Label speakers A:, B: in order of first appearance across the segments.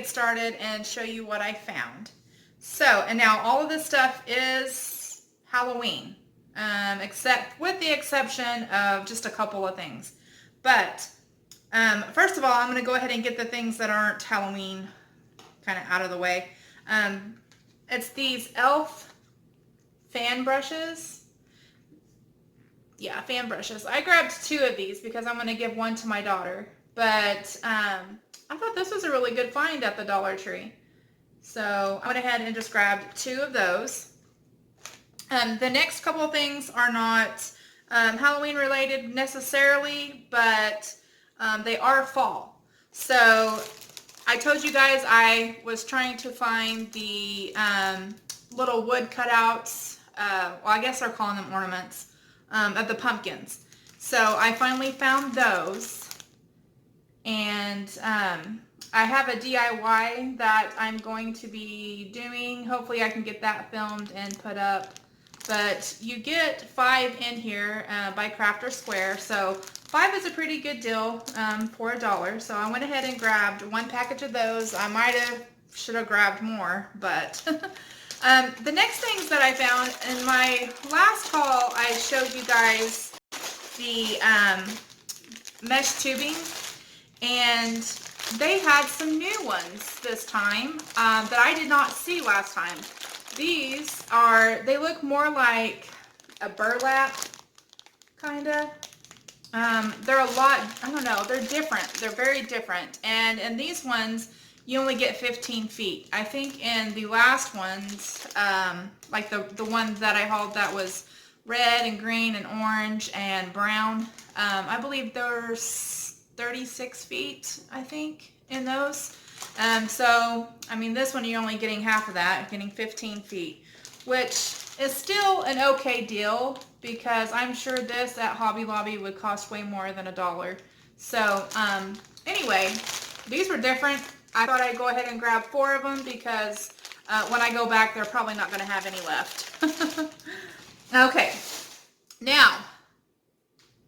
A: get started and show you what I found. So, and now all of this stuff is Halloween, except with the exception of just a couple of things. But first of all, I'm going to go ahead and get the things that aren't Halloween kind of out of the way. It's these e.l.f. fan brushes. Yeah, fan brushes. I grabbed 2 of these because I'm going to give one to my daughter. But I thought this was a really good find at the Dollar Tree. So I went ahead and just grabbed 2 of those. The next couple of things are not Halloween related necessarily, but they are fall. So I told you guys I was trying to find the little wood cutouts, well, I guess they're calling them ornaments, of the pumpkins. So I finally found those, and I have a DIY that I'm going to be doing. Hopefully I can get that filmed and put up. But you get 5 in here by Crafter Square. So 5 is a pretty good deal for $1. So I went ahead and grabbed 1 package of those. I should have grabbed more, but the next things that I found in my last haul, I showed you guys the mesh tubing, and they had some new ones this time that I did not see last time. These they look more like a burlap, kind of. They're a lot, I don't know, they're different. They're very different. And in these ones, you only get 15 feet. I think in the last ones, like the one that I hauled that was red and green and orange and brown, I believe there's 36 feet, I think, in those. So, I mean, this one you're only getting half of that, getting 15 feet, which is still an okay deal because I'm sure this at Hobby Lobby would cost way more than $1. So, anyway, these were different. I thought I'd go ahead and grab 4 of them because when I go back, they're probably not going to have any left. Okay, now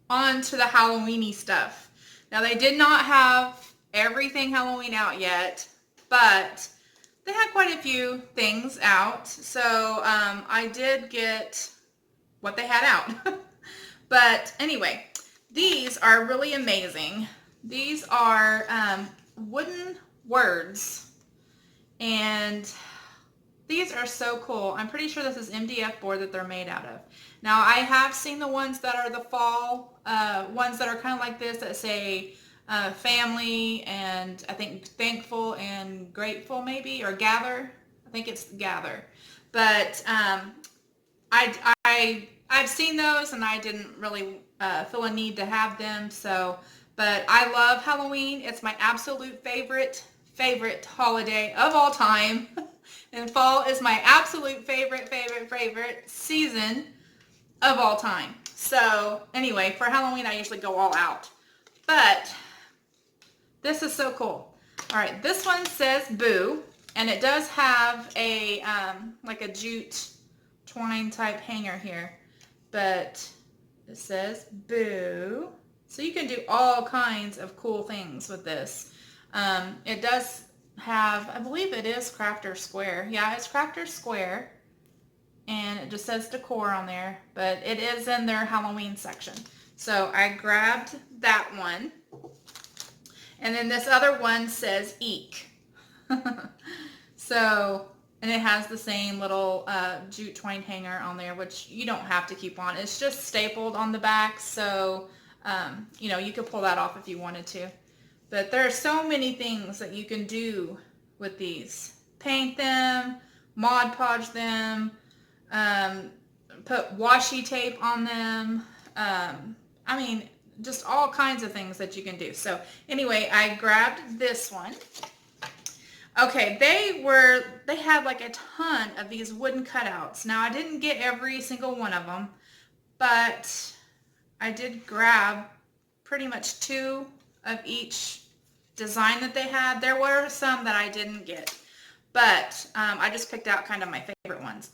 A: on to the Halloweeny stuff. Now, they did not have everything Halloween out yet, but they had quite a few things out. So I did get what they had out. But anyway, these are really amazing. These are wooden words, and these are so cool. I'm pretty sure this is MDF board that they're made out of. Now, I have seen the ones that are the fall ones that are kind of like this that say family, and I think thankful and grateful, maybe, or gather. I think it's gather. But I've seen those, and I didn't really feel a need to have them. So, but I love Halloween. It's my absolute favorite holiday of all time. And fall is my absolute favorite season of all time. So anyway, for Halloween, I usually go all out. But this is so cool. All right, this one says Boo, and it does have a like a jute twine type hanger here, but it says Boo. So you can do all kinds of cool things with this. It does have, I believe it is Crafter Square. Yeah, it's Crafter Square, and it just says decor on there, but it is in their Halloween section. So I grabbed that one. And then this other one says Eek. So, and it has the same little jute twine hanger on there, which you don't have to keep on. It's just stapled on the back, so you know, you could pull that off if you wanted to. But there are so many things that you can do with these. Paint them, Mod Podge them, put washi tape on them. I mean, just all kinds of things that you can do. So anyway, I grabbed this one. Okay, they had like a ton of these wooden cutouts. Now, I didn't get every single one of them, but I did grab pretty much 2 of each design that they had. There were some that I didn't get, but I just picked out kind of my favorite ones.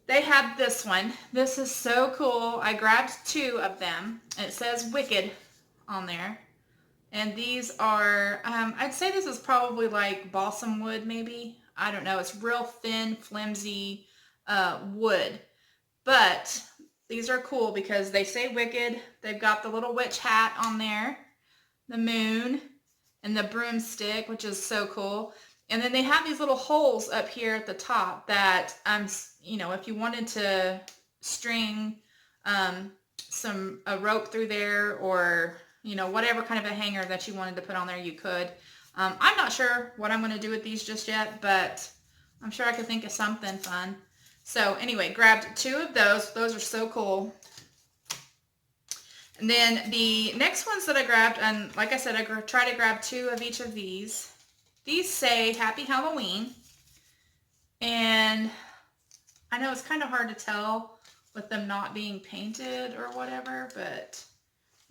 A: They had this one. This is so cool. I grabbed 2 of them. It says Wicked on there. And these are, I'd say this is probably like balsam wood maybe. I don't know. It's real thin, flimsy wood. But these are cool because they say wicked. They've got the little witch hat on there, the moon, and the broomstick, which is so cool. And then they have these little holes up here at the top that, if you wanted to string a rope through there, or, whatever kind of a hanger that you wanted to put on there, you could. I'm not sure what I'm going to do with these just yet, but I'm sure I could think of something fun. So anyway, grabbed 2 of those. Those are so cool. And then the next ones that I grabbed, and like I said, I try to grab 2 of each of these. These say Happy Halloween. And I know it's kind of hard to tell with them not being painted or whatever, but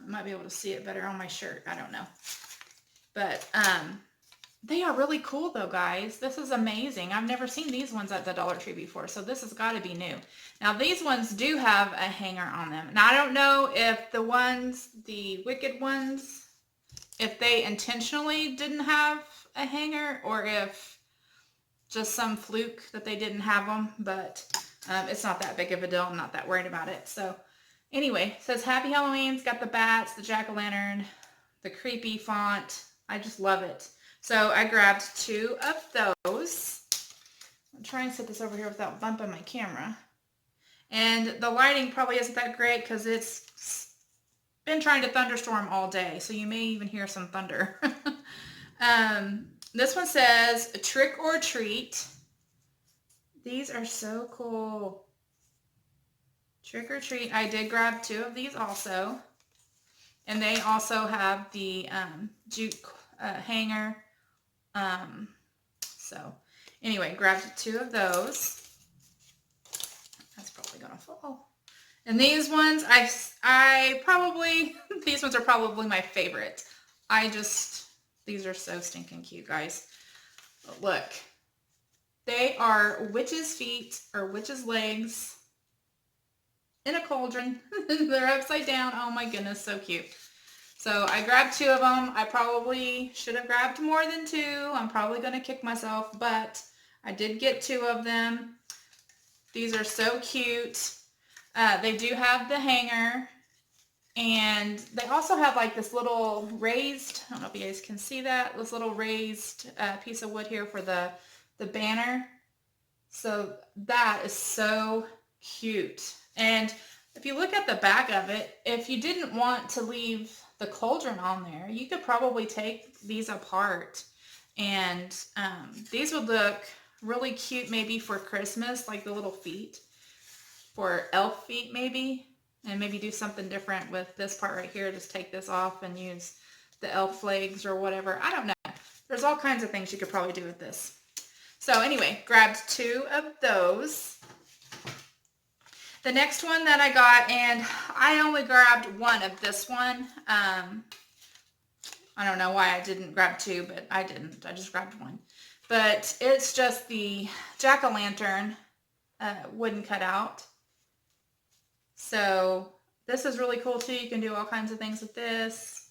A: I might be able to see it better on my shirt. I don't know. But they are really cool though, guys. This is amazing. I've never seen these ones at the Dollar Tree before, so this has got to be new. Now these ones do have a hanger on them. Now I don't know if the wicked ones, if they intentionally didn't have a hanger or if just some fluke that they didn't have them, but it's not that big of a deal. I'm not that worried about it. So anyway, it says Happy Halloween. It's got the bats, the jack-o'-lantern, the creepy font. I just love it. So I grabbed 2 of those. I'm trying to set this over here without bumping my camera. And the lighting probably isn't that great because it's been trying to thunderstorm all day. So you may even hear some thunder. This one says Trick or Treat. These are so cool. Trick or Treat. I did grab 2 of these also. And they also have the jute hanger. So anyway, grabbed 2 of those. That's probably gonna fall. And these ones, I probably, these ones are probably my favorite. These are so stinking cute, guys. But look, they are witch's feet or witch's legs in a cauldron. They're upside down. Oh my goodness, so cute. So I grabbed 2 of them. I probably should have grabbed more than 2. I'm probably going to kick myself, but I did get 2 of them. These are so cute. They do have the hanger, and they also have like this little raised, I don't know if you guys can see that, this little raised piece of wood here for the banner. So that is so cute. And if you look at the back of it, if you didn't want to leave the cauldron on there, you could probably take these apart, and these would look really cute maybe for Christmas, like the little feet, for elf feet maybe, and maybe do something different with this part right here. Just take this off and use the elf legs or whatever. I don't know. There's all kinds of things you could probably do with this. So anyway, grabbed 2 of those. The next one that I got, and I only grabbed 1 of this one. I don't know why I didn't grab 2, but I didn't. I just grabbed 1. But it's just the jack-o'-lantern wooden cutout. So this is really cool too. You can do all kinds of things with this.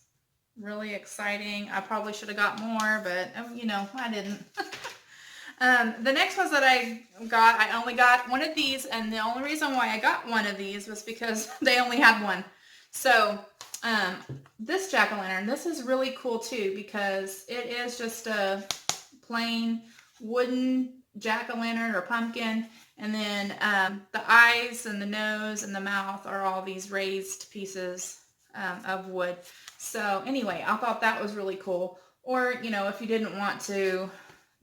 A: Really exciting. I probably should have got more, but I didn't. The next ones that I got, I only got 1 of these, and the only reason why I got 1 of these was because they only had 1. So this jack-o'-lantern, this is really cool too, because it is just a plain wooden jack-o'-lantern or pumpkin, and then the eyes and the nose and the mouth are all these raised pieces of wood. So anyway, I thought that was really cool. Or, if you didn't want to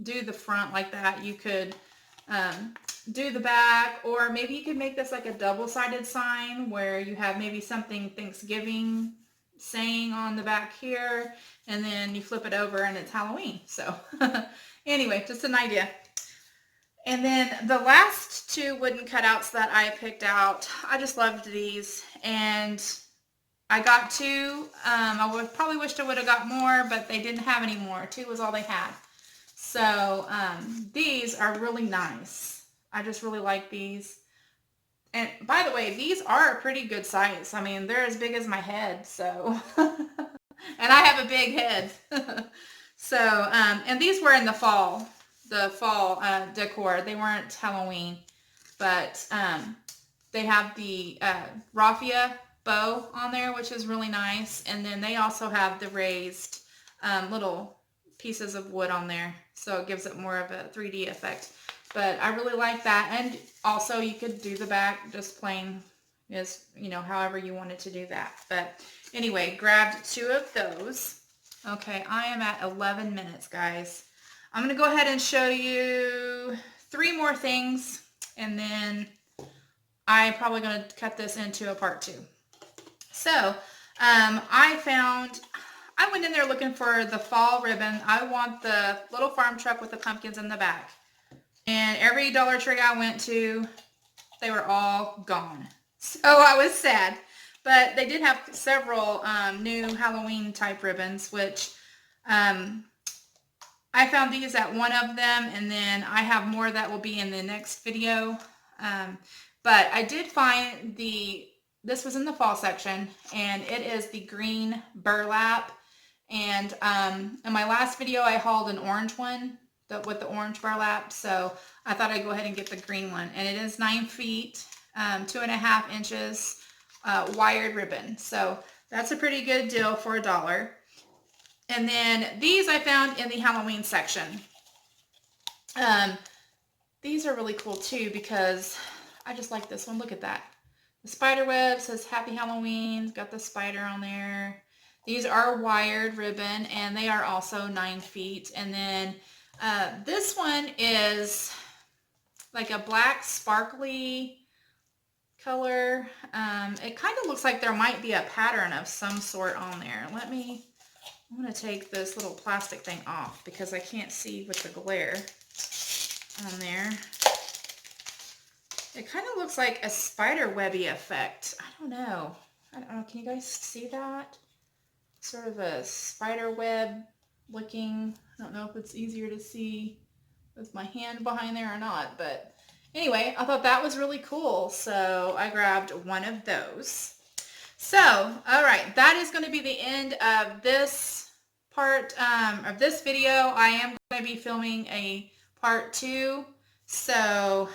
A: do the front like that, you could do the back, or maybe you could make this like a double-sided sign where you have maybe something Thanksgiving saying on the back here, and then you flip it over and it's Halloween. So anyway, just an idea. And then the last 2 wooden cutouts that I picked out, I just loved these, and I got 2. I probably wished I would have got more, but they didn't have any more. 2 was all they had. So these are really nice. I just really like these. And by the way, these are a pretty good size. I mean, they're as big as my head, so. And I have have a big head. So, and these were in the fall decor. They weren't Halloween, but they have the raffia bow on there, which is really nice. And then they also have the raised little pieces of wood on there. So it gives it more of a 3D effect. But I really like that. And also you could do the back just plain, is, you know, however you wanted to do that. But anyway, grabbed 2 of those. Okay, I am at 11 minutes, guys. I'm going to go ahead and show you 3 more things, and then I'm probably going to cut this into a part 2. So, I went in there looking for the fall ribbon. I want the little farm truck with the pumpkins in the back. And every Dollar Tree I went to, they were all gone. So I was sad. But they did have several new Halloween type ribbons, which I found these at one of them, and then I have more that will be in the next video. But I did find this was in the fall section, and it is the green burlap. And in my last video, I hauled an orange one with the orange burlap, so I thought I'd go ahead and get the green one. And it is 9 feet, 2.5 inches. Wired ribbon. So that's a pretty good deal for $1. And then these I found in the Halloween section. These are really cool too because I just like this one. Look at that. The spider web says Happy Halloween. It's got the spider on there. These are wired ribbon and they are also 9 feet. And then this one is like a black sparkly color. It kind of looks like there might be a pattern of some sort on there. I'm going to take this little plastic thing off because I can't see with the glare on there. It kind of looks like a spider webby effect. I don't know. Can you guys see that? Sort of a spider web looking. I don't know if it's easier to see with my hand behind there or not, but anyway, I thought that was really cool, so I grabbed one of those. So, all right, that is going to be the end of this part of this video. I am going to be filming a part 2. So,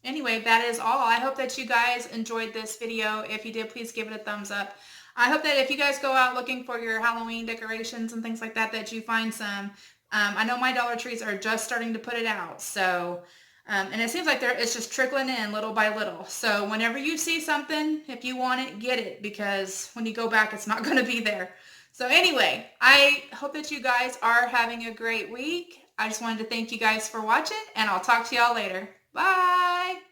A: anyway, that is all. I hope that you guys enjoyed this video. If you did, please give it a thumbs up. I hope that if you guys go out looking for your Halloween decorations and things like that, that you find some. I know my Dollar Trees are just starting to put it out, so... and it seems like it's just trickling in little by little. So whenever you see something, if you want it, get it, because when you go back, it's not going to be there. So anyway, I hope that you guys are having a great week. I just wanted to thank you guys for watching, and I'll talk to y'all later. Bye!